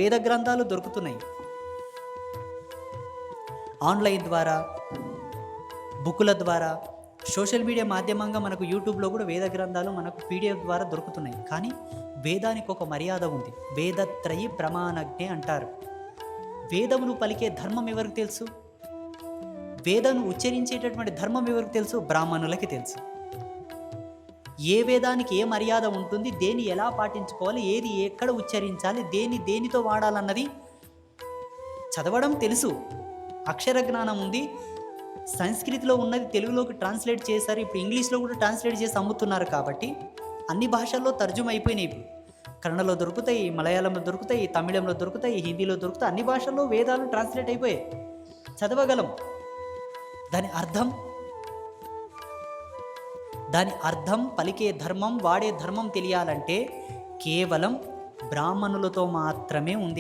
వేద గ్రంథాలు దొరుకుతున్నాయి ఆన్లైన్ ద్వారా, బుక్కుల ద్వారా, సోషల్ మీడియా మాధ్యమంగా మనకు యూట్యూబ్లో కూడా వేద గ్రంథాలు మనకు పీడిఎఫ్ ద్వారా దొరుకుతున్నాయి. కానీ వేదానికి ఒక మర్యాద ఉంది. వేదత్రయి ప్రమాణజ్ఞే అంటారు. వేదమును పలికే ధర్మం ఎవరికి తెలుసు? వేదను ఉచ్చరించేటటువంటి ధర్మం ఎవరికి తెలుసు? బ్రాహ్మణులకి తెలుసు. ఏ వేదానికి ఏ మర్యాద ఉంటుంది, దేన్ని ఎలా పాటించుకోవాలి, ఏది ఎక్కడ ఉచ్చరించాలి, దేనితో వాడాలన్నది చదవడం తెలుసు, అక్షర జ్ఞానం ఉంది. సంస్కృతిలో ఉన్నది తెలుగులోకి ట్రాన్స్లేట్ చేశారు. ఇప్పుడు ఇంగ్లీష్లో కూడా ట్రాన్స్లేట్ చేసి అమ్ముతున్నారు. కాబట్టి అన్ని భాషల్లో తర్జుమా అయిపోయినాయి. ఇప్పుడు కన్నడలో దొరుకుతాయి, మలయాళంలో దొరుకుతాయి, తమిళంలో దొరుకుతాయి, హిందీలో దొరుకుతాయి. అన్ని భాషల్లో వేదాలు ట్రాన్స్లేట్ అయిపోయాయి, చదవగలం. దాని అర్థం పలికే ధర్మం, వాడే ధర్మం తెలియాలంటే కేవలం బ్రాహ్మణులతో మాత్రమే ఉంది.